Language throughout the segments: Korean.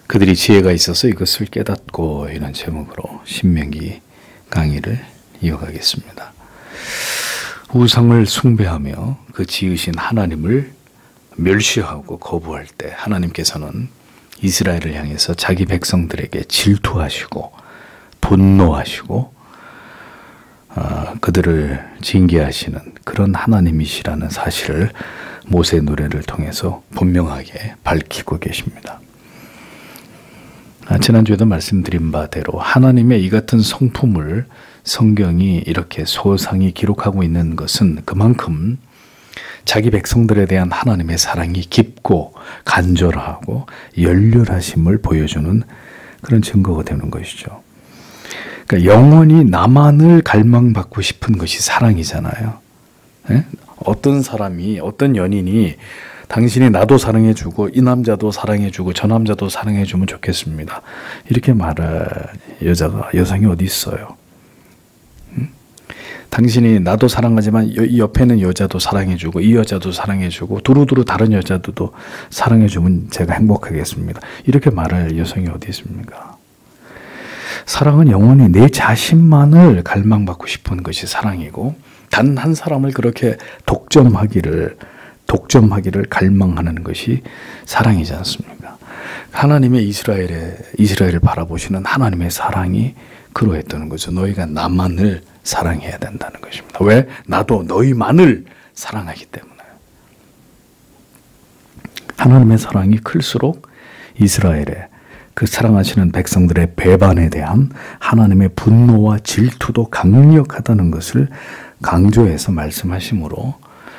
그들이 지혜가 있어서 이것을 깨닫고 이런 제목으로 신명기 강의를 이어가겠습니다. 우상을 숭배하며 그 지으신 하나님을 멸시하고 거부할 때 하나님께서는 이스라엘을 향해서 자기 백성들에게 질투하시고 분노하시고 그들을 징계하시는 그런 하나님이시라는 사실을 모세 노래를 통해서 분명하게 밝히고 계십니다. 지난주에도 말씀드린 바대로 하나님의 이 같은 성품을 성경이 이렇게 소상히 기록하고 있는 것은 그만큼 자기 백성들에 대한 하나님의 사랑이 깊고 간절하고 열렬하심을 보여주는 그런 증거가 되는 것이죠. 그러니까 영원히 나만을 갈망받고 싶은 것이 사랑이잖아요. 예? 어떤 사람이, 어떤 연인이 당신이 나도 사랑해주고 이 남자도 사랑해주고 저 남자도 사랑해주면 좋겠습니다. 이렇게 말할 여성이 어디 있어요? 당신이 나도 사랑하지만 이 옆에 있는 여자도 사랑해주고 이 여자도 사랑해주고 두루두루 다른 여자들도 사랑해주면 제가 행복하겠습니다. 이렇게 말할 여성이 어디 있습니까? 사랑은 영원히 내 자신만을 갈망받고 싶은 것이 사랑이고 단 한 사람을 그렇게 독점하기를 갈망하는 것이 사랑이지 않습니까? 하나님의 이스라엘을 바라보시는 하나님의 사랑이 그러했다는 거죠. 너희가 나만을 사랑해야 된다는 것입니다. 왜? 나도 너희만을 사랑하기 때문에. 하나님의 사랑이 클수록 이스라엘의 그 사랑하시는 백성들의 배반에 대한 하나님의 분노와 질투도 강력하다는 것을 강조해서 말씀하시므로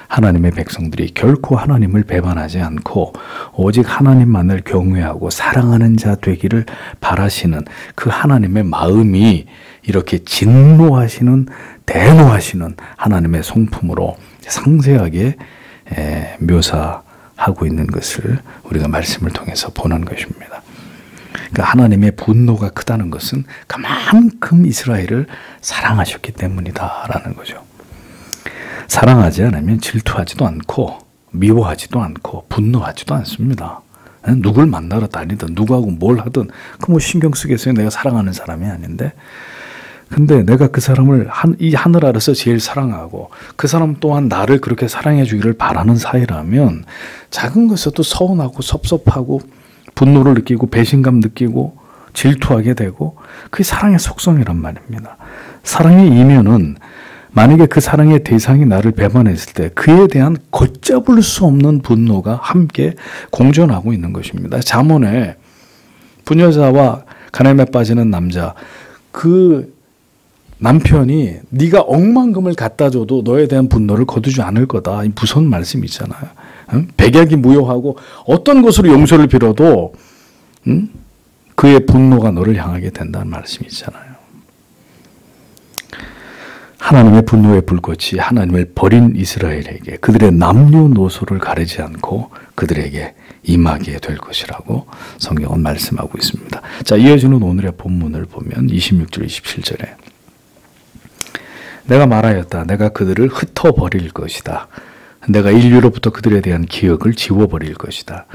하나님의 백성들이 결코 하나님을 배반하지 않고 오직 하나님만을 경외하고 사랑하는 자 되기를 바라시는 그 하나님의 마음이 이렇게 진노하시는 대노하시는 하나님의 성품으로 상세하게 묘사하고 있는 것을 우리가 말씀을 통해서 보는 것입니다. 그러니까 하나님의 분노가 크다는 것은 그만큼 이스라엘을 사랑하셨기 때문이다라는 거죠. 사랑하지 않으면 질투하지도 않고 미워하지도 않고 분노하지도 않습니다. 누굴 만나러 다니든 누구하고 뭘 하든 그 뭐 신경 쓰겠어요. 내가 사랑하는 사람이 아닌데. 근데 내가 그 사람을 이 하늘 아래서 제일 사랑하고 그 사람 또한 나를 그렇게 사랑해 주기를 바라는 사이라면 작은 것에도 서운하고 섭섭하고 분노를 느끼고 배신감 느끼고 질투하게 되고 그게 사랑의 속성이란 말입니다. 사랑의 이면은 만약에 그 사랑의 대상이 나를 배반했을 때 그에 대한 걷잡을 수 없는 분노가 함께 공존하고 있는 것입니다. 잠언에 부녀자와 가늠에 빠지는 남자, 그 남편이 네가 억만금을 갖다 줘도 너에 대한 분노를 거두지 않을 거다. 이 무서운 말씀이 있잖아요. 백약이 무효하고 어떤 것으로 용서를 빌어도 그의 분노가 너를 향하게 된다는 말씀이 있잖아요. 하나님의 분노의 불꽃이 하나님을 버린 이스라엘에게 그들의 남녀노소를 가리지 않고 그들에게 임하게 될 것이라고 성경은 말씀하고 있습니다. 자, 이어지는 오늘의 본문을 보면 26절 27절에 내가 말하였다. 내가 그들을 흩어버릴 것이다. 내가 인류로부터 그들에 대한 기억을 지워버릴 것이다.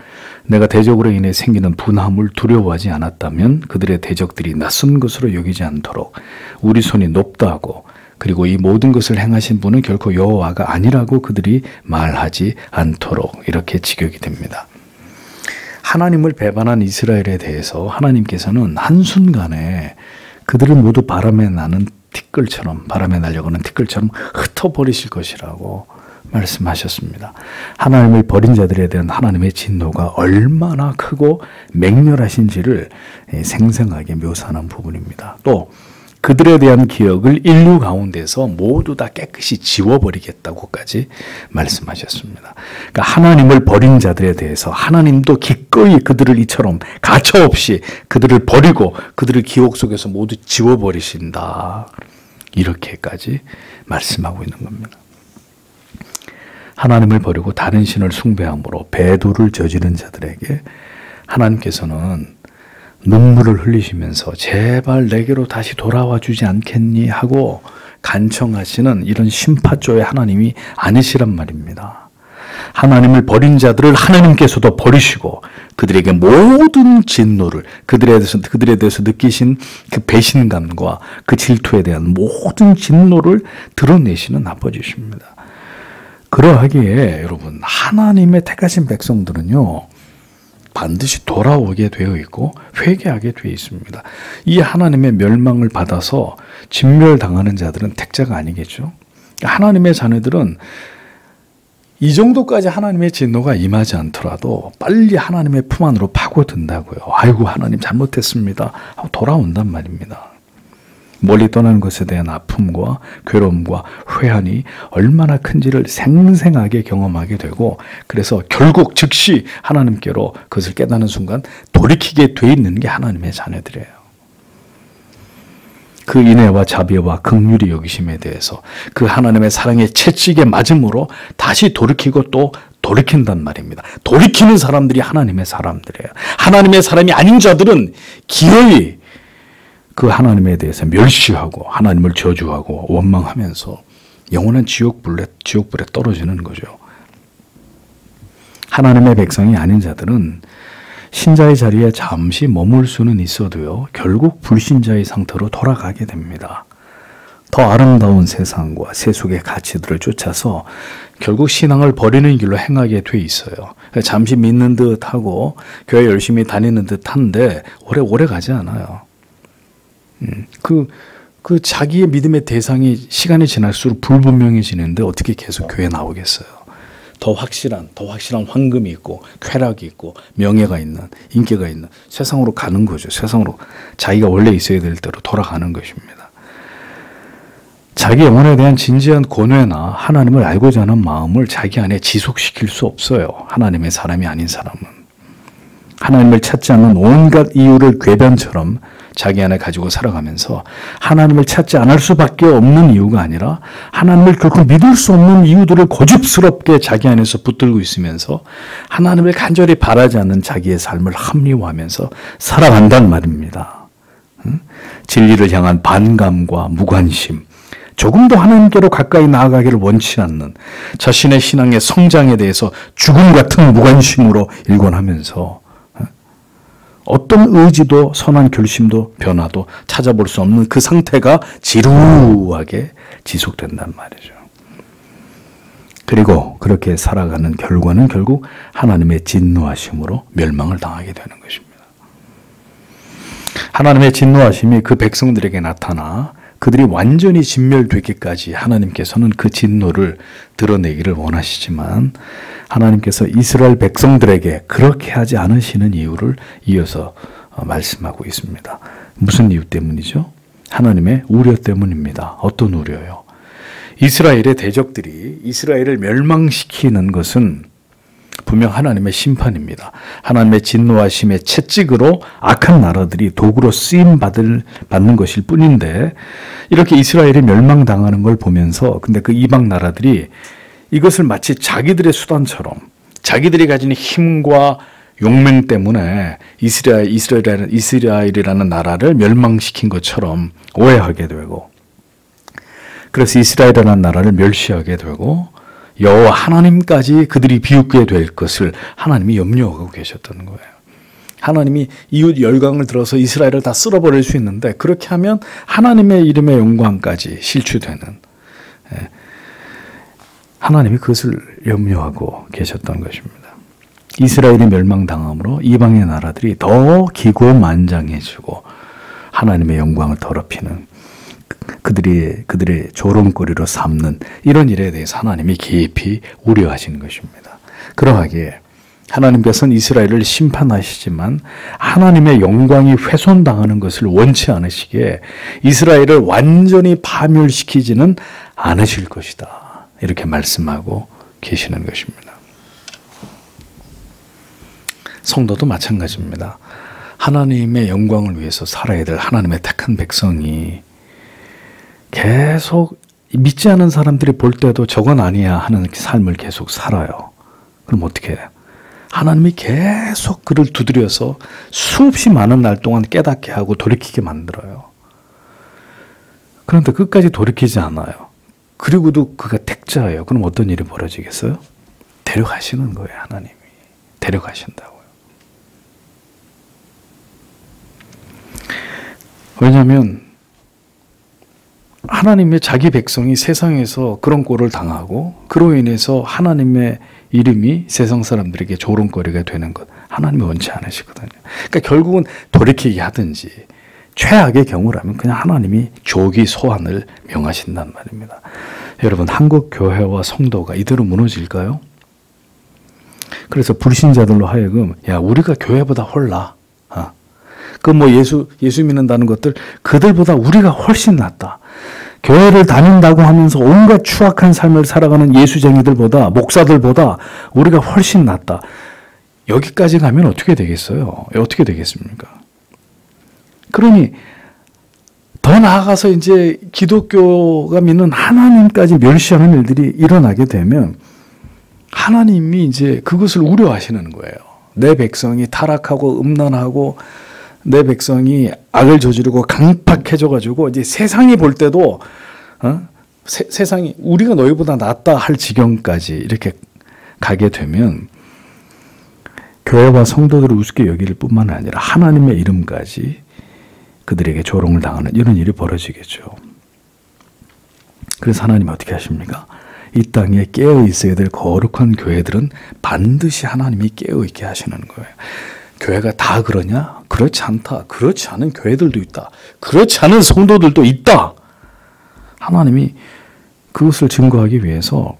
내가 대적으로 인해 생기는 분함을 두려워하지 않았다면 그들의 대적들이 낯선 것으로 여기지 않도록 우리 손이 높다고 그리고 이 모든 것을 행하신 분은 결코 여호와가 아니라고 그들이 말하지 않도록 이렇게 직역이 됩니다. 하나님을 배반한 이스라엘에 대해서 하나님께서는 한순간에 그들을 모두 바람에 날려가는 티끌처럼 흩어버리실 것이라고 말씀하셨습니다. 하나님을 버린 자들에 대한 하나님의 진노가 얼마나 크고 맹렬하신지를 생생하게 묘사하는 부분입니다. 또 그들에 대한 기억을 인류 가운데서 모두 다 깨끗이 지워버리겠다고까지 말씀하셨습니다. 그러니까 하나님을 버린 자들에 대해서 하나님도 기꺼이 그들을 이처럼 가차없이 그들을 버리고 그들을 기억 속에서 모두 지워버리신다. 이렇게까지 말씀하고 있는 겁니다. 하나님을 버리고 다른 신을 숭배함으로 배도를 저지른 자들에게 하나님께서는 눈물을 흘리시면서 제발 내게로 다시 돌아와 주지 않겠니 하고 간청하시는 이런 심파조의 하나님이 아니시란 말입니다. 하나님을 버린 자들을 하나님께서도 버리시고 그들에게 모든 진노를 그들에 대해서 느끼신 그 배신감과 그 질투에 대한 모든 진노를 드러내시는 아버지십니다. 그러하기에 여러분 하나님의 택하신 백성들은요 반드시 돌아오게 되어 있고 회개하게 되어 있습니다. 이 하나님의 멸망을 받아서 진멸당하는 자들은 택자가 아니겠죠. 하나님의 자녀들은 이 정도까지 하나님의 진노가 임하지 않더라도 빨리 하나님의 품 안으로 파고든다고요. 아이고 하나님 잘못했습니다 하고 돌아온단 말입니다. 멀리 떠나는 것에 대한 아픔과 괴로움과 회한이 얼마나 큰지를 생생하게 경험하게 되고 그래서 결국 즉시 하나님께로 그것을 깨닫는 순간 돌이키게 돼 있는 게 하나님의 자녀들이에요. 그 인애와 자비와 긍휼이 여기심에 대해서 그 하나님의 사랑의 채찍에 맞음으로 다시 돌이키고 또 돌이킨단 말입니다. 돌이키는 사람들이 하나님의 사람들이에요. 하나님의 사람이 아닌 자들은 기어이 그 하나님에 대해서 멸시하고 하나님을 저주하고 원망하면서 영원한 지옥불에 떨어지는 거죠. 하나님의 백성이 아닌 자들은 신자의 자리에 잠시 머물 수는 있어도요, 결국 불신자의 상태로 돌아가게 됩니다. 더 아름다운 세상과 세속의 가치들을 쫓아서 결국 신앙을 버리는 길로 행하게 돼 있어요. 잠시 믿는 듯하고 교회 열심히 다니는 듯한데 오래 가지 않아요. 그 자기의 믿음의 대상이 시간이 지날수록 불분명해지는데 어떻게 계속 교회에 나오겠어요? 더 확실한 황금이 있고 쾌락이 있고 명예가 있는 인기가 있는 세상으로 가는 거죠. 세상으로 자기가 원래 있어야 될 대로 돌아가는 것입니다. 자기 영혼에 대한 진지한 고뇌나 하나님을 알고자 하는 마음을 자기 안에 지속시킬 수 없어요. 하나님의 사람이 아닌 사람은. 하나님을 찾지 않는 온갖 이유를 궤변처럼 자기 안에 가지고 살아가면서 하나님을 찾지 않을 수밖에 없는 이유가 아니라 하나님을 결코 믿을 수 없는 이유들을 고집스럽게 자기 안에서 붙들고 있으면서 하나님을 간절히 바라지 않는 자기의 삶을 합리화하면서 살아간단 말입니다. 진리를 향한 반감과 무관심, 조금도 하나님께로 가까이 나아가기를 원치 않는 자신의 신앙의 성장에 대해서 죽음 같은 무관심으로 일관하면서 어떤 의지도 선한 결심도 변화도 찾아볼 수 없는 그 상태가 지루하게 지속된단 말이죠. 그리고 그렇게 살아가는 결과는 결국 하나님의 진노하심으로 멸망을 당하게 되는 것입니다. 하나님의 진노하심이 그 백성들에게 나타나 그들이 완전히 진멸되기까지 하나님께서는 그 진노를 드러내기를 원하시지만 하나님께서 이스라엘 백성들에게 그렇게 하지 않으시는 이유를 이어서 말씀하고 있습니다. 무슨 이유 때문이죠? 하나님의 우려 때문입니다. 어떤 우려요? 이스라엘의 대적들이 이스라엘을 멸망시키는 것은 분명 하나님의 심판입니다. 하나님의 진노하심의 채찍으로 악한 나라들이 도구로 쓰임받는 것일 뿐인데 이렇게 이스라엘이 멸망당하는 걸 보면서 근데 그 이방 나라들이 이것을 마치 자기들의 수단처럼 자기들이 가진 힘과 용맹 때문에 이스라엘이라는 나라를 멸망시킨 것처럼 오해하게 되고 그래서 이스라엘이라는 나라를 멸시하게 되고 여호와 하나님까지 그들이 비웃게 될 것을 하나님이 염려하고 계셨던 거예요. 하나님이 이웃 열강을 들어서 이스라엘을 다 쓸어버릴 수 있는데 그렇게 하면 하나님의 이름의 영광까지 실추되는 하나님이 그것을 염려하고 계셨던 것입니다. 이스라엘이 멸망당함으로 이방의 나라들이 더 기고만장해지고 하나님의 영광을 더럽히는 그들의 조롱거리로 삼는 이런 일에 대해서 하나님이 깊이 우려하신 것입니다. 그러하기에 하나님께서는 이스라엘을 심판하시지만 하나님의 영광이 훼손당하는 것을 원치 않으시기에 이스라엘을 완전히 파멸시키지는 않으실 것이다. 이렇게 말씀하고 계시는 것입니다. 성도도 마찬가지입니다. 하나님의 영광을 위해서 살아야 될 하나님의 택한 백성이 계속 믿지 않은 사람들이 볼 때도 저건 아니야 하는 삶을 계속 살아요. 그럼 어떻게 해요? 하나님이 계속 그를 두드려서 수없이 많은 날 동안 깨닫게 하고 돌이키게 만들어요. 그런데 끝까지 돌이키지 않아요. 그리고도 그가 택자예요. 그럼 어떤 일이 벌어지겠어요? 데려가시는 거예요. 하나님이. 데려가신다고요. 왜냐하면 하나님의 자기 백성이 세상에서 그런 꼴을 당하고 그로 인해서 하나님의 이름이 세상 사람들에게 조롱거리가 되는 것 하나님이 원치 않으시거든요. 그러니까 결국은 돌이키게 하든지 최악의 경우라면 그냥 하나님이 조기 소환을 명하신단 말입니다. 여러분, 한국 교회와 성도가 이대로 무너질까요? 그래서 불신자들로 하여금 야, 우리가 교회보다 홀라. 그 뭐 예수 믿는다는 것들 그들보다 우리가 훨씬 낫다. 교회를 다닌다고 하면서 온갖 추악한 삶을 살아가는 예수쟁이들보다, 목사들보다 우리가 훨씬 낫다. 여기까지 가면 어떻게 되겠어요? 어떻게 되겠습니까? 그러니 더 나아가서 이제 기독교가 믿는 하나님까지 멸시하는 일들이 일어나게 되면 하나님이 이제 그것을 우려하시는 거예요. 내 백성이 타락하고 음란하고 내 백성이 악을 저지르고 강팍해져가지고 이제 세상이 볼 때도 세상이 우리가 너희보다 낫다 할 지경까지 이렇게 가게 되면 교회와 성도들을 우습게 여길 뿐만 아니라 하나님의 이름까지 그들에게 조롱을 당하는 이런 일이 벌어지겠죠. 그래서 하나님이 어떻게 하십니까? 이 땅에 깨어 있어야 될 거룩한 교회들은 반드시 하나님이 깨어 있게 하시는 거예요. 교회가 다 그러냐? 그렇지 않다. 그렇지 않은 교회들도 있다. 그렇지 않은 성도들도 있다. 하나님이 그것을 증거하기 위해서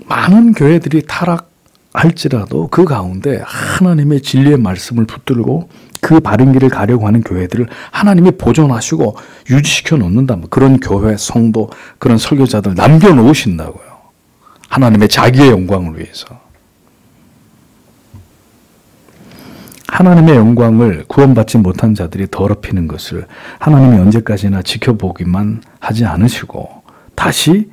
많은 교회들이 타락할지라도 그 가운데 하나님의 진리의 말씀을 붙들고 그 바른 길을 가려고 하는 교회들을 하나님이 보존하시고 유지시켜 놓는다. 그런 교회, 성도, 그런 설교자들 남겨놓으신다고요. 하나님의 자기의 영광을 위해서. 하나님의 영광을 구원받지 못한 자들이 더럽히는 것을 하나님이 언제까지나 지켜보기만 하지 않으시고 다시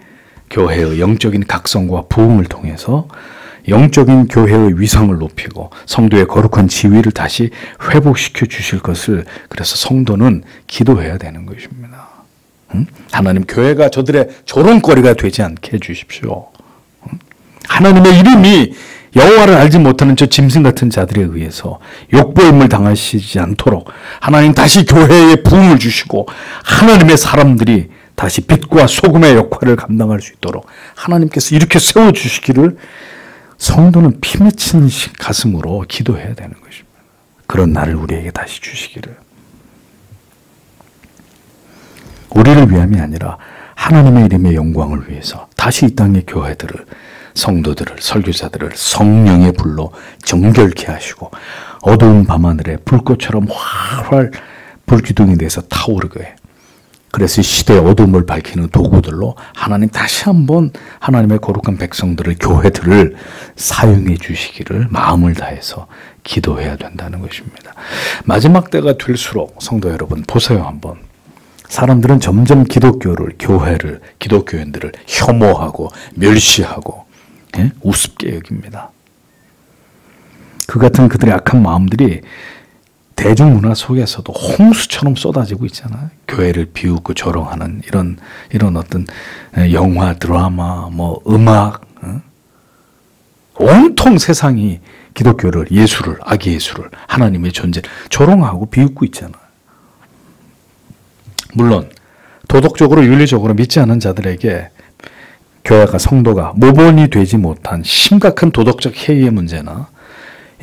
교회의 영적인 각성과 부흥을 통해서 영적인 교회의 위상을 높이고 성도의 거룩한 지위를 다시 회복시켜 주실 것을 그래서 성도는 기도해야 되는 것입니다. 하나님, 교회가 저들의 조롱거리가 되지 않게 해주십시오. 하나님의 이름이 여호와를 알지 못하는 저 짐승 같은 자들에 의해서 욕보임을 당하시지 않도록 하나님 다시 교회에 부흥을 주시고 하나님의 사람들이 다시 빛과 소금의 역할을 감당할 수 있도록 하나님께서 이렇게 세워주시기를 성도는 피 맺힌 가슴으로 기도해야 되는 것입니다. 그런 날을 우리에게 다시 주시기를. 우리를 위함이 아니라 하나님의 이름의 영광을 위해서 다시 이 땅의 교회들을, 성도들을, 설교자들을 성령의 불로 정결케 하시고 어두운 밤하늘에 불꽃처럼 활활 불기둥이 돼서 타오르게, 그래서 시대의 어둠을 밝히는 도구들로 하나님 다시 한번 하나님의 거룩한 백성들을, 교회들을 사용해 주시기를 마음을 다해서 기도해야 된다는 것입니다. 마지막 때가 될수록 성도 여러분 보세요 한번. 사람들은 점점 기독교를, 교회를, 기독교인들을 혐오하고 멸시하고 우습게 여깁니다. 그 같은 그들의 악한 마음들이 대중문화 속에서도 홍수처럼 쏟아지고 있잖아요. 교회를 비웃고 조롱하는 이런 어떤 영화, 드라마, 뭐 음악, 온통 세상이 기독교를, 예수를, 악의 예수를, 하나님의 존재를 조롱하고 비웃고 있잖아요. 물론 도덕적으로 윤리적으로 믿지 않은 자들에게 교회가, 성도가 모범이 되지 못한 심각한 도덕적 해이의 문제나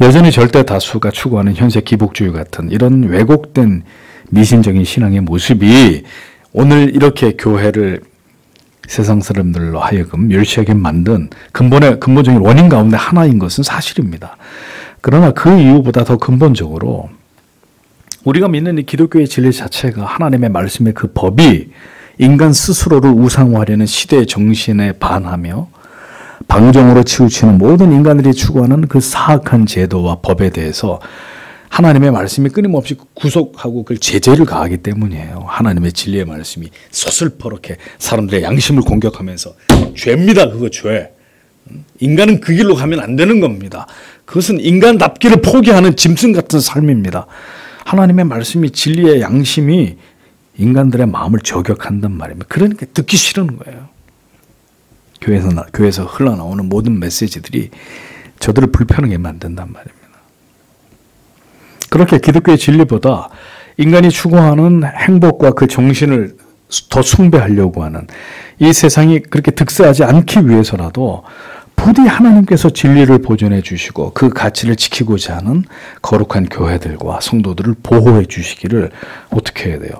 여전히 절대 다수가 추구하는 현세 기복주의 같은 이런 왜곡된 미신적인 신앙의 모습이 오늘 이렇게 교회를 세상 사람들로 하여금 멸시하게 만든 근본적인 원인 가운데 하나인 것은 사실입니다. 그러나 그 이유보다 더 근본적으로 우리가 믿는 이 기독교의 진리 자체가 하나님의 말씀의 그 법이 인간 스스로를 우상화하려는 시대의 정신에 반하며 방종으로 치우치는 모든 인간들이 추구하는 그 사악한 제도와 법에 대해서 하나님의 말씀이 끊임없이 구속하고 그 제재를 가하기 때문이에요. 하나님의 진리의 말씀이 서슬퍼렇게 사람들의 양심을 공격하면서 죄입니다. 그거 죄. 인간은 그 길로 가면 안 되는 겁니다. 그것은 인간답기를 포기하는 짐승 같은 삶입니다. 하나님의 말씀이, 진리의 양심이 인간들의 마음을 저격한단 말입니다. 그러니까 듣기 싫은 거예요. 교회에서 흘러나오는 모든 메시지들이 저들을 불편하게 만든단 말입니다. 그렇게 기독교의 진리보다 인간이 추구하는 행복과 그 정신을 더 숭배하려고 하는 이 세상이 그렇게 득세하지 않기 위해서라도 부디 하나님께서 진리를 보존해 주시고 그 가치를 지키고자 하는 거룩한 교회들과 성도들을 보호해 주시기를 어떻게 해야 돼요?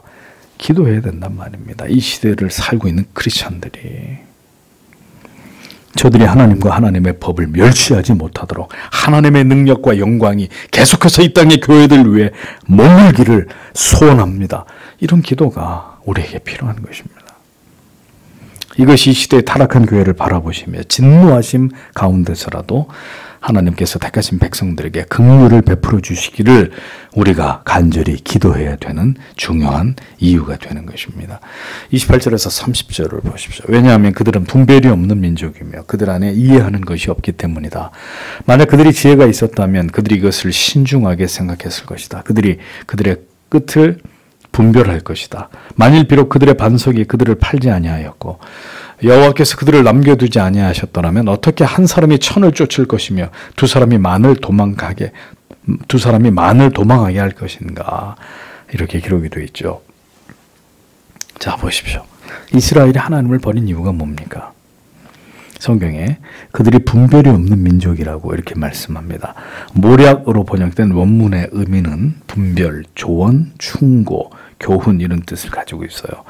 기도해야 된단 말입니다. 이 시대를 살고 있는 크리스천들이. 저들이 하나님과 하나님의 법을 멸시하지 못하도록 하나님의 능력과 영광이 계속해서 이 땅의 교회들 위해 머물기를 소원합니다. 이런 기도가 우리에게 필요한 것입니다. 이것이 이 시대의 타락한 교회를 바라보시며 진노하심 가운데서라도 하나님께서 택하신 백성들에게 긍휼을 베풀어 주시기를 우리가 간절히 기도해야 되는 중요한 이유가 되는 것입니다. 28절에서 30절을 보십시오. 왜냐하면 그들은 분별이 없는 민족이며 그들 안에 이해하는 것이 없기 때문이다. 만약 그들이 지혜가 있었다면 그들이 이것을 신중하게 생각했을 것이다. 그들이 그들의 끝을 분별할 것이다. 만일 비록 그들의 반석이 그들을 팔지 아니하였고 여호와께서 그들을 남겨두지 아니하셨더라면 어떻게 한 사람이 천을 쫓을 것이며 두 사람이 만을 도망하게 할 것인가. 이렇게 기록이 되어 있죠. 자, 보십시오. 이스라엘이 하나님을 버린 이유가 뭡니까? 성경에 그들이 분별이 없는 민족이라고 이렇게 말씀합니다. 모략으로 번역된 원문의 의미는 분별, 조언, 충고, 교훈 이런 뜻을 가지고 있어요.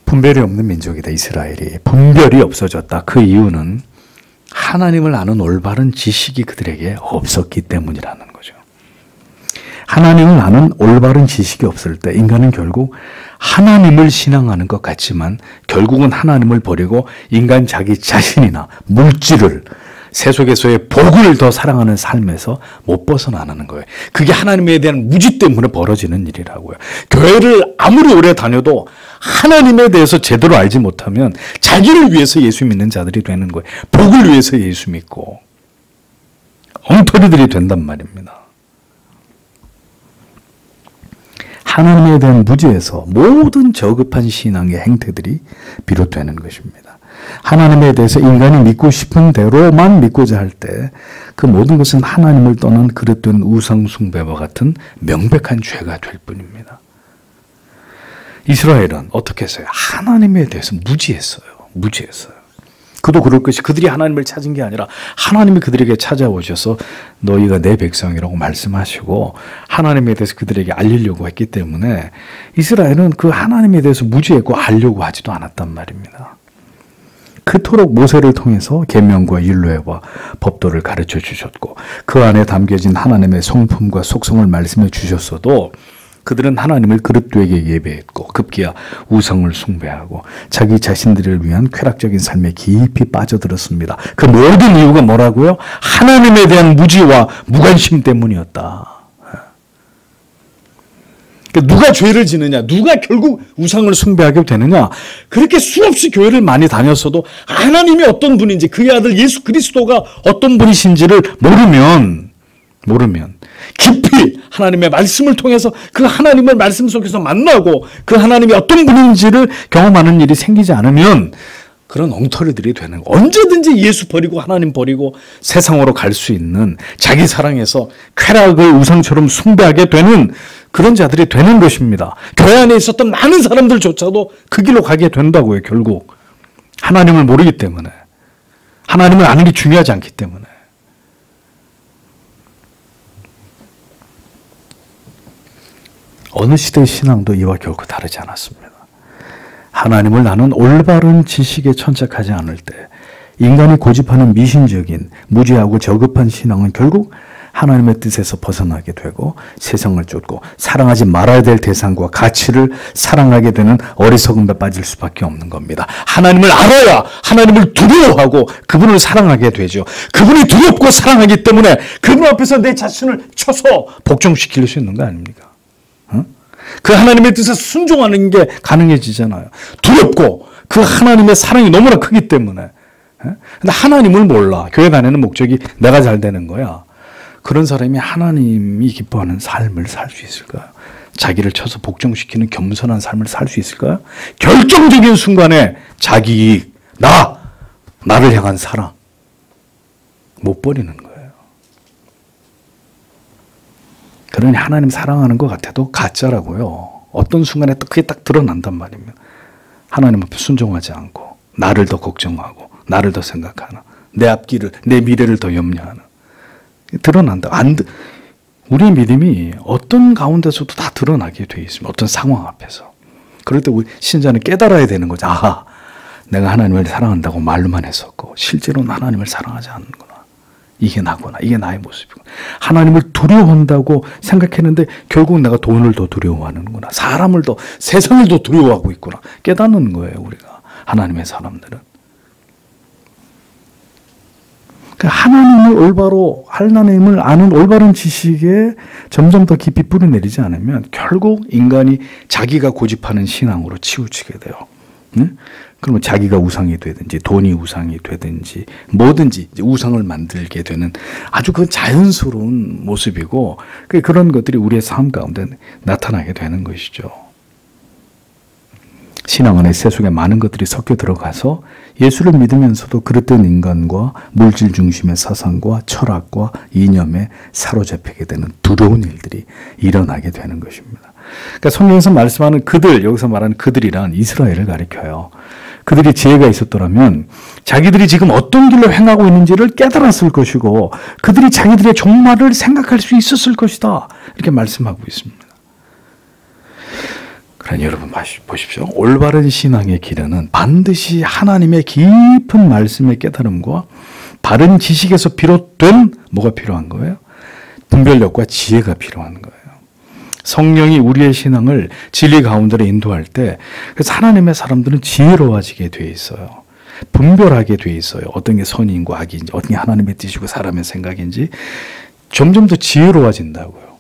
분별이 없는 민족이다, 이스라엘이. 분별이 없어졌다. 그 이유는 하나님을 아는 올바른 지식이 그들에게 없었기 때문이라는 거죠. 하나님을 아는 올바른 지식이 없을 때 인간은 결국 하나님을 신앙하는 것 같지만 결국은 하나님을 버리고 인간 자기 자신이나 물질을 세속에서의 복을 더 사랑하는 삶에서 못 벗어나는 거예요. 그게 하나님에 대한 무지 때문에 벌어지는 일이라고요. 교회를 아무리 오래 다녀도 하나님에 대해서 제대로 알지 못하면 자기를 위해서 예수 믿는 자들이 되는 거예요. 복을 위해서 예수 믿고 엉터리들이 된단 말입니다. 하나님에 대한 무지에서 모든 저급한 신앙의 행태들이 비롯되는 것입니다. 하나님에 대해서 인간이 믿고 싶은 대로만 믿고자 할 때 그 모든 것은 하나님을 떠난 그릇된 우상 숭배와 같은 명백한 죄가 될 뿐입니다. 이스라엘은 어떻게 했어요? 하나님에 대해서 무지했어요. 그도 그럴 것이 그들이 하나님을 찾은 게 아니라 하나님이 그들에게 찾아오셔서 너희가 내 백성이라고 말씀하시고 하나님에 대해서 그들에게 알리려고 했기 때문에 이스라엘은 그 하나님에 대해서 무지했고 알려고 하지도 않았단 말입니다. 그토록 모세를 통해서 계명과 율례와 법도를 가르쳐 주셨고 그 안에 담겨진 하나님의 성품과 속성을 말씀해 주셨어도 그들은 하나님을 그릇되게 예배했고 급기야 우상을 숭배하고 자기 자신들을 위한 쾌락적인 삶에 깊이 빠져들었습니다. 그 모든 이유가 뭐라고요? 하나님에 대한 무지와 무관심 때문이었다. 누가 죄를 지느냐, 누가 결국 우상을 숭배하게 되느냐, 그렇게 수없이 교회를 많이 다녔어도 하나님이 어떤 분인지 그의 아들 예수 그리스도가 어떤 분이신지를 모르면 깊이 하나님의 말씀을 통해서 그 하나님을 말씀 속에서 만나고 그 하나님이 어떤 분인지를 경험하는 일이 생기지 않으면 그런 엉터리들이 되는 거예요. 언제든지 예수 버리고 하나님 버리고 세상으로 갈 수 있는 자기 사랑에서 쾌락을 우상처럼 숭배하게 되는 그런 자들이 되는 것입니다. 교회 안에 있었던 많은 사람들조차도 그 길로 가게 된다고요. 결국 하나님을 모르기 때문에 하나님을 아는 게 중요하지 않기 때문에 어느 시대의 신앙도 이와 결코 다르지 않았습니다. 하나님을 아는 올바른 지식에 천착하지 않을 때 인간이 고집하는 미신적인 무지하고 저급한 신앙은 결국 하나님의 뜻에서 벗어나게 되고 세상을 쫓고 사랑하지 말아야 될 대상과 가치를 사랑하게 되는 어리석음에 빠질 수밖에 없는 겁니다. 하나님을 알아야 하나님을 두려워하고 그분을 사랑하게 되죠. 그분이 두렵고 사랑하기 때문에 그분 앞에서 내 자신을 쳐서 복종시킬 수 있는 거 아닙니까? 그 하나님의 뜻에 순종하는 게 가능해지잖아요. 두렵고 그 하나님의 사랑이 너무나 크기 때문에. 근데 하나님을 몰라. 교회 다니는 목적이 내가 잘 되는 거야. 그런 사람이 하나님이 기뻐하는 삶을 살 수 있을까요? 자기를 쳐서 복종시키는 겸손한 삶을 살 수 있을까요? 결정적인 순간에 자기 이익, 나 나를 향한 사랑 못 버리는 거예요. 그러니 하나님 사랑하는 것 같아도 가짜라고요. 어떤 순간에 그게 딱 드러난단 말입니다. 하나님 앞에 순종하지 않고 나를 더 걱정하고 나를 더 생각하나, 내 앞길을, 내 미래를 더 염려하나 드러난다. 우리의 믿음이 어떤 가운데서도 다 드러나게 돼 있습니다. 어떤 상황 앞에서. 그럴 때 우리 신자는 깨달아야 되는 거죠. 아하, 내가 하나님을 사랑한다고 말로만 했었고 실제로는 하나님을 사랑하지 않는구나. 이게 나구나. 이게 나의 모습이구나. 하나님을 두려워한다고 생각했는데 결국 내가 돈을 더 두려워하는구나. 사람을 더, 세상을 더 두려워하고 있구나. 깨닫는 거예요, 우리가. 하나님의 사람들은. 하나님을 올바로, 하나님을 아는 올바른 지식에 점점 더 깊이 뿌리내리지 않으면 결국 인간이 자기가 고집하는 신앙으로 치우치게 돼요. 응? 그러면 자기가 우상이 되든지 돈이 우상이 되든지 뭐든지 이제 우상을 만들게 되는 아주 그 자연스러운 모습이고, 그런 것들이 우리의 삶 가운데 나타나게 되는 것이죠. 신앙 안에 세속에 많은 것들이 섞여 들어가서 예수를 믿으면서도 그릇된 인간과 물질 중심의 사상과 철학과 이념에 사로잡히게 되는 두려운 일들이 일어나게 되는 것입니다. 그러니까 성경에서 말씀하는 그들, 여기서 말하는 그들이란 이스라엘을 가리켜요. 그들이 지혜가 있었더라면 자기들이 지금 어떤 길로 행하고 있는지를 깨달았을 것이고 그들이 자기들의 종말을 생각할 수 있었을 것이다. 이렇게 말씀하고 있습니다. 그러니 여러분 보십시오. 올바른 신앙의 길에는 반드시 하나님의 깊은 말씀의 깨달음과 바른 지식에서 비롯된 뭐가 필요한 거예요? 분별력과 지혜가 필요한 거예요. 성령이 우리의 신앙을 진리 가운데로 인도할 때, 그래서 하나님의 사람들은 지혜로워지게 돼 있어요. 분별하게 돼 있어요. 어떤 게 선인과 악인지, 어떤 게 하나님의 뜻이고 사람의 생각인지 점점 더 지혜로워진다고요.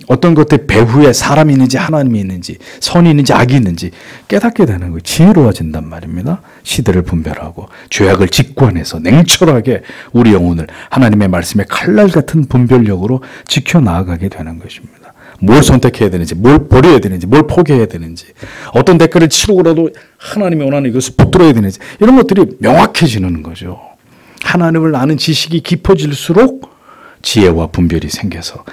어떤 것들 배후에 사람이 있는지 하나님이 있는지 선이 있는지 악이 있는지 깨닫게 되는 거예요. 지혜로워진단 말입니다. 시대를 분별하고 죄악을 직관해서 냉철하게 우리 영혼을 하나님의 말씀의 칼날 같은 분별력으로 지켜나가게 되는 것입니다. 뭘 선택해야 되는지, 뭘 버려야 되는지, 뭘 포기해야 되는지, 어떤 대가를 치르고라도 하나님이 원하는 이것을 붙들어야 되는지, 이런 것들이 명확해지는 거죠. 하나님을 아는 지식이 깊어질수록 지혜와 분별이 생겨서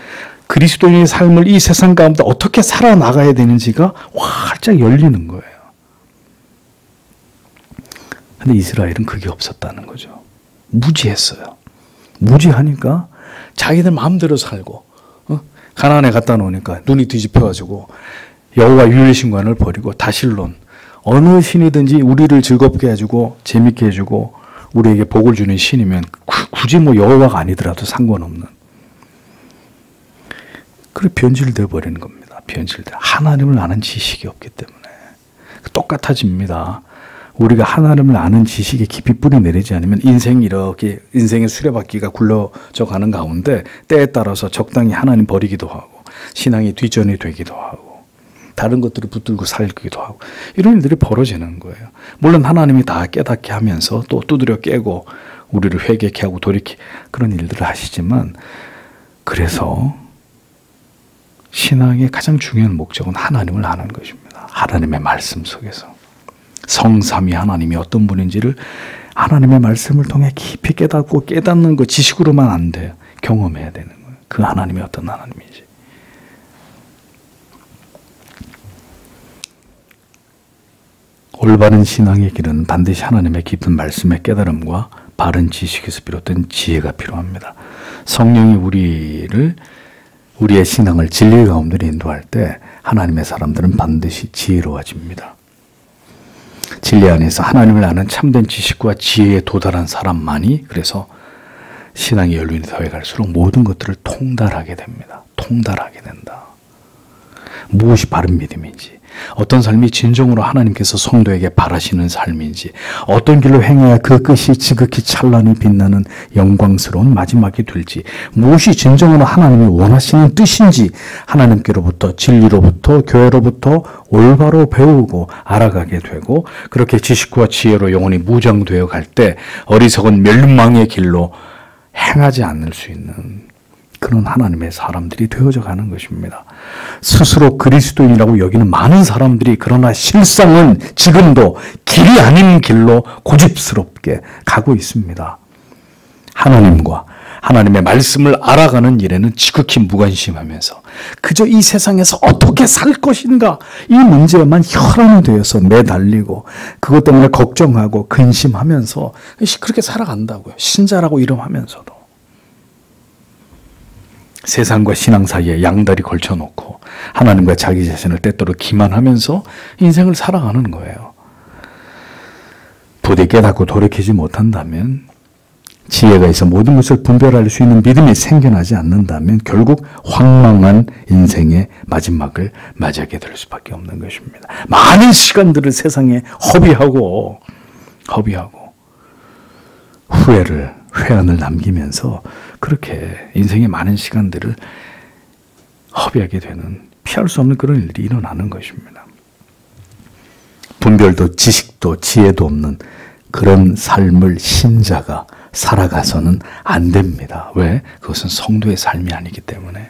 그리스도인의 삶을 이 세상 가운데 어떻게 살아나가야 되는지가 활짝 열리는 거예요. 근데 이스라엘은 그게 없었다는 거죠. 무지했어요. 무지하니까 자기들 마음대로 살고, 가나안에 갖다 놓으니까 눈이 뒤집혀가지고 여호와 유일신관을 버리고 다실론, 어느 신이든지 우리를 즐겁게 해주고 재밌게 해주고 우리에게 복을 주는 신이면 굳이 뭐 여호와가 아니더라도 상관없는, 그래 변질되어 버리는 겁니다. 변질돼. 하나님을 아는 지식이 없기 때문에 똑같아집니다. 우리가 하나님을 아는 지식에 깊이 뿌리 내리지 않으면 인생이 이렇게 인생의 수레바퀴가 굴러져 가는 가운데 때에 따라서 적당히 하나님 버리기도 하고 신앙이 뒷전이 되기도 하고 다른 것들을 붙들고 살기도 하고 이런 일들이 벌어지는 거예요. 물론 하나님이 다 깨닫게 하면서 또 두드려 깨고 우리를 회개케 하고 돌이키 그런 일들을 하시지만, 그래서 신앙의 가장 중요한 목적은 하나님을 아는 것입니다. 하나님의 말씀 속에서 성삼위 하나님이 어떤 분인지를 하나님의 말씀을 통해 깊이 깨닫고 깨닫는 것 지식으로만 안 돼요. 경험해야 되는 거예요. 그 하나님이 어떤 하나님인지. 올바른 신앙의 길은 반드시 하나님의 깊은 말씀의 깨달음과 바른 지식에서 비롯된 지혜가 필요합니다. 성령이 우리의 신앙을 진리 가운데로 인도할 때 하나님의 사람들은 반드시 지혜로워집니다. 진리 안에서 하나님을 아는 참된 지식과 지혜에 도달한 사람만이 그래서 신앙의 연륜이 더해갈수록 모든 것들을 통달하게 됩니다. 통달하게 된다. 무엇이 바른 믿음인지, 어떤 삶이 진정으로 하나님께서 성도에게 바라시는 삶인지, 어떤 길로 행해야 그 끝이 지극히 찬란히 빛나는 영광스러운 마지막이 될지, 무엇이 진정으로 하나님이 원하시는 뜻인지 하나님께로부터, 진리로부터, 교회로부터 올바로 배우고 알아가게 되고, 그렇게 지식과 지혜로 영혼이 무장되어 갈 때 어리석은 멸망의 길로 행하지 않을 수 있는 그런 하나님의 사람들이 되어져 가는 것입니다. 스스로 그리스도인이라고 여기는 많은 사람들이 그러나 실상은 지금도 길이 아닌 길로 고집스럽게 가고 있습니다. 하나님과 하나님의 말씀을 알아가는 일에는 지극히 무관심하면서 그저 이 세상에서 어떻게 살 것인가 이 문제에만 혈안이 되어서 매달리고 그것 때문에 걱정하고 근심하면서 그렇게 살아간다고요. 신자라고 이름하면서도. 세상과 신앙 사이에 양다리 걸쳐놓고 하나님과 자기 자신을 때때로 기만하면서 인생을 살아가는 거예요. 부디 깨닫고 돌이키지 못한다면, 지혜가 있어 모든 것을 분별할 수 있는 믿음이 생겨나지 않는다면 결국 황망한 인생의 마지막을 맞이하게 될 수밖에 없는 것입니다. 많은 시간들을 세상에 허비하고 회한을 남기면서 그렇게 인생의 많은 시간들을 허비하게 되는, 피할 수 없는 그런 일들이 일어나는 것입니다. 분별도 지식도 지혜도 없는 그런 삶을 신자가 살아가서는 안 됩니다. 왜? 그것은 성도의 삶이 아니기 때문에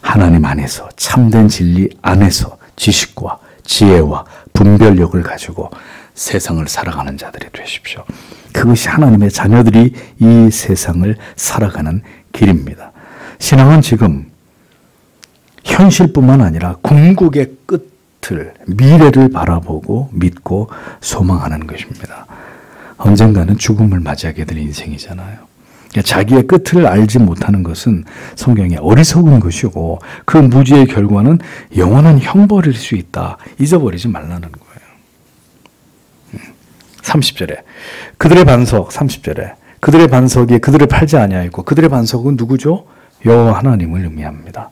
하나님 안에서, 참된 진리 안에서 지식과 지혜와 분별력을 가지고 세상을 살아가는 자들이 되십시오. 그것이 하나님의 자녀들이 이 세상을 살아가는 길입니다. 신앙은 지금 현실뿐만 아니라 궁극의 끝을, 미래를 바라보고 믿고 소망하는 것입니다. 언젠가는 죽음을 맞이하게 될 인생이잖아요. 자기의 끝을 알지 못하는 것은 성경에 어리석은 것이고 그 무지의 결과는 영원한 형벌일 수 있다. 잊어버리지 말라는 거예요. 30절에 그들의 반석, 30절에 그들의 반석이 그들을 팔지 아니하였고, 그들의 반석은 누구죠? 여호와 하나님을 의미합니다.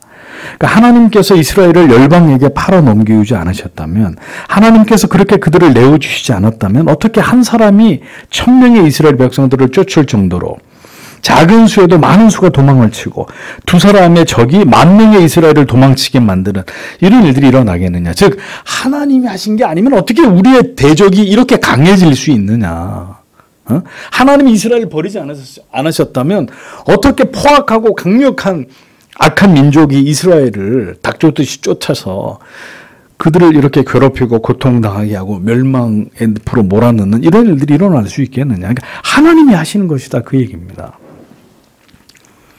그러니까 하나님께서 이스라엘을 열방에게 팔아 넘기지 않으셨다면, 하나님께서 그렇게 그들을 내어주시지 않았다면 어떻게 한 사람이 1000명의 이스라엘 백성들을 쫓을 정도로 작은 수에도 많은 수가 도망을 치고 두 사람의 적이 10,000명의 이스라엘을 도망치게 만드는 이런 일들이 일어나겠느냐. 즉 하나님이 하신 게 아니면 어떻게 우리의 대적이 이렇게 강해질 수 있느냐. 하나님이 이스라엘을 버리지 않으셨다면 어떻게 포악하고 강력한 악한 민족이 이스라엘을 닭쫓듯이 쫓아서 그들을 이렇게 괴롭히고 고통당하게 하고 멸망의 늪으로 몰아넣는 이런 일들이 일어날 수 있겠느냐. 그러니까 하나님이 하시는 것이다, 그 얘기입니다.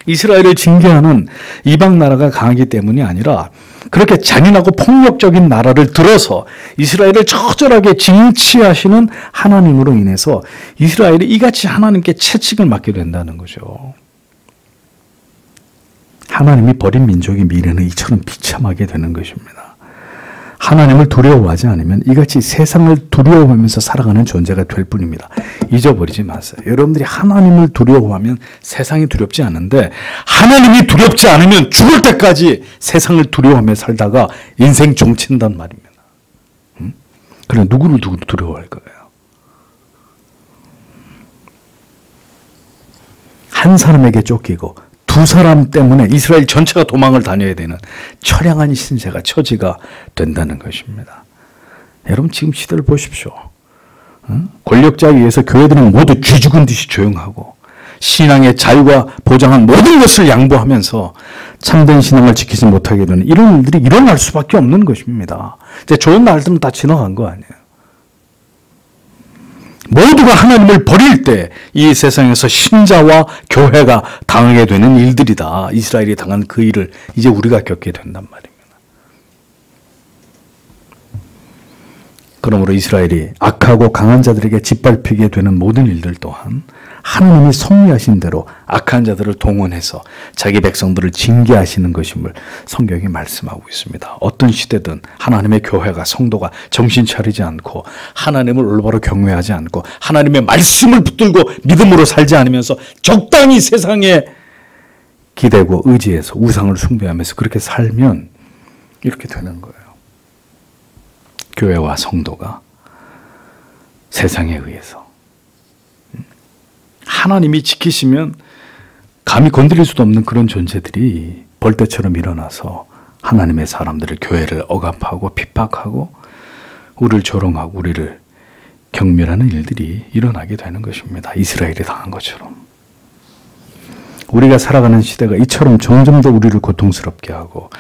이스라엘을 징계하는 이방 나라가 강하기 때문이 아니라 그렇게 잔인하고 폭력적인 나라를 들어서 이스라엘을 처절하게 징치하시는 하나님으로 인해서 이스라엘이 이같이 하나님께 채찍을 맞게 된다는 거죠. 하나님이 버린 민족의 미래는 이처럼 비참하게 되는 것입니다. 하나님을 두려워하지 않으면 이같이 세상을 두려워하면서 살아가는 존재가 될 뿐입니다. 잊어버리지 마세요. 여러분들이 하나님을 두려워하면 세상이 두렵지 않은데, 하나님이 두렵지 않으면 죽을 때까지 세상을 두려워하며 살다가 인생 종친단 말입니다. 그래, 누구를 두려워할 거예요? 한 사람에게 쫓기고 두 사람 때문에 이스라엘 전체가 도망을 다녀야 되는 처량한 신세가 처지가 된다는 것입니다. 여러분 지금 시대를 보십시오. 권력자에 의해서 교회들은 모두 쥐 죽은 듯이 조용하고 신앙의 자유가 보장한 모든 것을 양보하면서 참된 신앙을 지키지 못하게 되는 이런 일들이 일어날 수밖에 없는 것입니다. 이제 좋은 날들은 다 지나간 거 아니에요. 모두가 하나님을 버릴 때 이 세상에서 신자와 교회가 당하게 되는 일들이다. 이스라엘이 당한 그 일을 이제 우리가 겪게 된단 말입니다. 그러므로 이스라엘이 악하고 강한 자들에게 짓밟히게 되는 모든 일들 또한 하나님이 섭리하신 대로 악한 자들을 동원해서 자기 백성들을 징계하시는 것임을 성경이 말씀하고 있습니다. 어떤 시대든 하나님의 교회가, 성도가 정신 차리지 않고 하나님을 올바로 경외하지 않고 하나님의 말씀을 붙들고 믿음으로 살지 않으면서 적당히 세상에 기대고 의지해서 우상을 숭배하면서 그렇게 살면 이렇게 되는 거예요. 교회와 성도가 세상에 의해서 하나님이 지키시면 감히 건드릴 수도 없는 그런 존재들이 벌떼처럼 일어나서 하나님의 사람들을, 교회를 억압하고 핍박하고 우리를 조롱하고 우리를 경멸하는 일들이 일어나게 되는 것입니다. 이스라엘이 당한 것처럼. 우리가 살아가는 시대가 이처럼 점점 더 우리를 고통스럽게 하고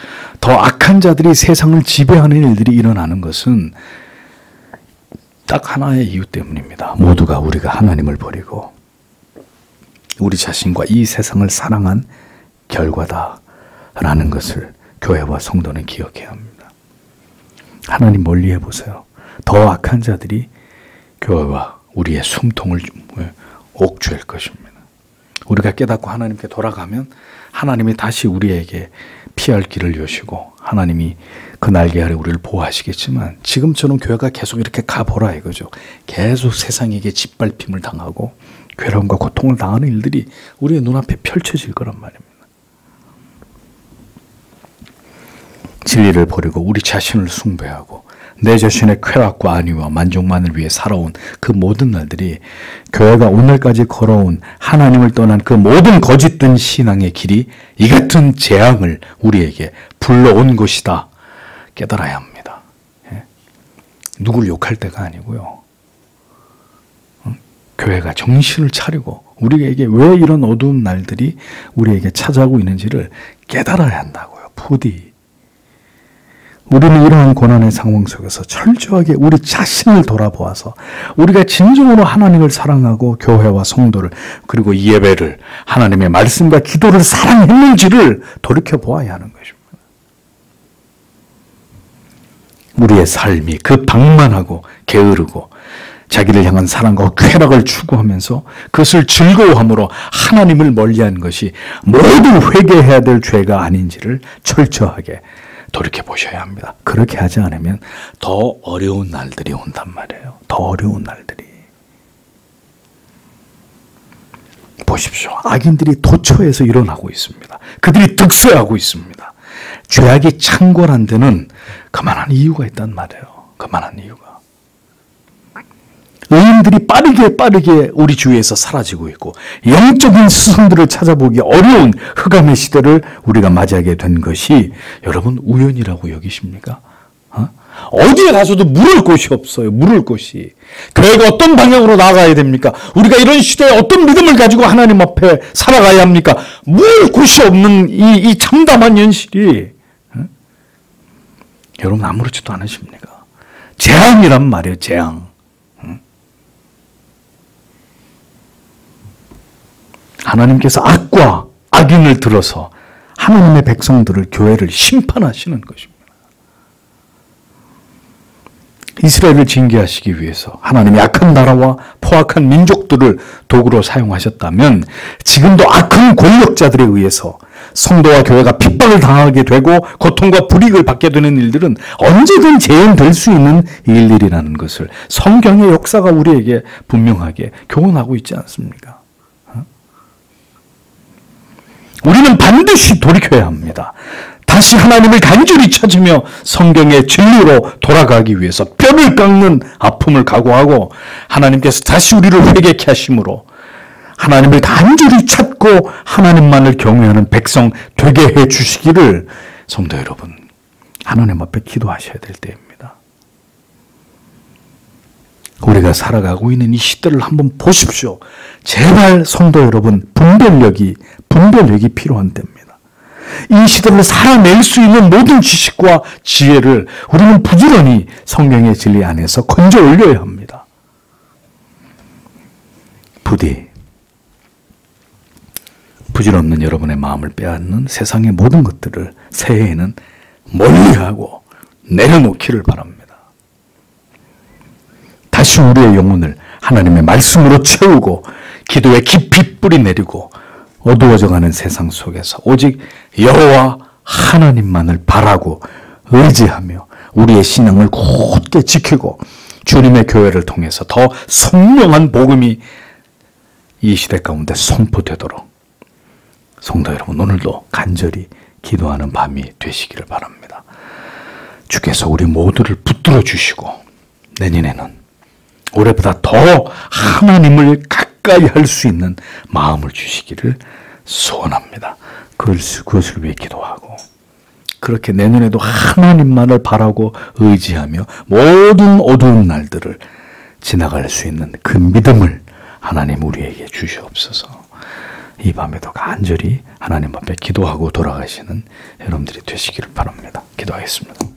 더 악한 자들이 세상을 지배하는 일들이 일어나는 것은 딱 하나의 이유 때문입니다. 모두가 우리가 하나님을 버리고 우리 자신과 이 세상을 사랑한 결과다라는 것을 교회와 성도는 기억해야 합니다. 하나님 멀리해 보세요. 더 악한 자들이 교회와 우리의 숨통을 옥죄일 것입니다. 우리가 깨닫고 하나님께 돌아가면 하나님이 다시 우리에게 피할 길을 여시고 하나님이 그 날개 아래 우리를 보호하시겠지만 지금처럼 교회가 계속 이렇게 가보라 이거죠. 계속 세상에게 짓밟힘을 당하고 괴로움과 고통을 당하는 일들이 우리의 눈앞에 펼쳐질 거란 말입니다. 진리를 버리고 우리 자신을 숭배하고 내 자신의 쾌락과 안위와 만족만을 위해 살아온 그 모든 날들이 교회가 오늘까지 걸어온 하나님을 떠난 그 모든 거짓된 신앙의 길이 이 같은 재앙을 우리에게 불러온 것이다. 깨달아야 합니다. 누굴 욕할 때가 아니고요. 교회가 정신을 차리고 우리에게 왜 이런 어두운 날들이 우리에게 찾아오고 있는지를 깨달아야 한다고요. 부디. 우리는 이러한 고난의 상황 속에서 철저하게 우리 자신을 돌아보아서 우리가 진정으로 하나님을 사랑하고 교회와 성도를 그리고 예배를 하나님의 말씀과 기도를 사랑했는지를 돌이켜보아야 하는 것입니다. 우리의 삶이 그 방만하고 게으르고 자기를 향한 사랑과 쾌락을 추구하면서 그것을 즐거워함으로 하나님을 멀리한 것이 모두 회개해야 될 죄가 아닌지를 철저하게 돌이켜보셔야 합니다. 그렇게 하지 않으면 더 어려운 날들이 온단 말이에요. 더 어려운 날들이. 보십시오. 악인들이 도처에서 일어나고 있습니다. 그들이 득세하고 있습니다. 죄악이 창궐한 데는 그만한 이유가 있단 말이에요. 그만한 이유가. 의인들이 빠르게 우리 주위에서 사라지고 있고 영적인 스승들을 찾아보기 어려운 흑암의 시대를 우리가 맞이하게 된 것이 여러분 우연이라고 여기십니까? 어디에 가서도 물을 곳이 없어요. 물을 곳이. 교회가 어떤 방향으로 나아가야 됩니까? 우리가 이런 시대에 어떤 믿음을 가지고 하나님 앞에 살아가야 합니까? 물을 곳이 없는 이 참담한 현실이 여러분 아무렇지도 않으십니까? 재앙이란 말이에요. 재앙. 하나님께서 악과 악인을 들어서 하나님의 백성들을 교회를 심판하시는 것입니다. 이스라엘을 징계하시기 위해서 하나님이 악한 나라와 포악한 민족들을 도구로 사용하셨다면 지금도 악한 권력자들에 의해서 성도와 교회가 핍박을 당하게 되고 고통과 불이익을 받게 되는 일들은 언제든 재현될 수 있는 일들이라는 것을 성경의 역사가 우리에게 분명하게 교훈하고 있지 않습니까? 우리는 반드시 돌이켜야 합니다. 다시 하나님을 간절히 찾으며 성경의 진리로 돌아가기 위해서 뼈를 깎는 아픔을 각오하고 하나님께서 다시 우리를 회개케 하심으로 하나님을 간절히 찾고 하나님만을 경외하는 백성 되게 해 주시기를 성도 여러분 하나님 앞에 기도하셔야 될 때입니다. 우리가 살아가고 있는 이 시대를 한번 보십시오. 제발 성도 여러분 분별력이 필요한 때입니다. 이 시대를 살아낼 수 있는 모든 지식과 지혜를 우리는 부지런히 성경의 진리 안에서 건져 올려야 합니다. 부디 부질없는 여러분의 마음을 빼앗는 세상의 모든 것들을 새해에는 멀리하고 내려놓기를 바랍니다. 다시 우리의 영혼을 하나님의 말씀으로 채우고 기도에 깊이 뿌리 내리고 어두워져가는 세상 속에서 오직 여호와 하나님만을 바라고 의지하며 우리의 신앙을 곧게 지키고 주님의 교회를 통해서 더 선명한 복음이 이 시대 가운데 선포되도록 성도 여러분 오늘도 간절히 기도하는 밤이 되시기를 바랍니다. 주께서 우리 모두를 붙들어 주시고 내년에는 올해보다 더 하나님을 가까이 할 수 있는 마음을 주시기를 소원합니다. 그것을 위해 기도하고 그렇게 내년에도 하나님만을 바라고 의지하며 모든 어두운 날들을 지나갈 수 있는 그 믿음을 하나님 우리에게 주시옵소서. 이 밤에도 간절히 하나님 앞에 기도하고 돌아가시는 여러분들이 되시기를 바랍니다. 기도하겠습니다.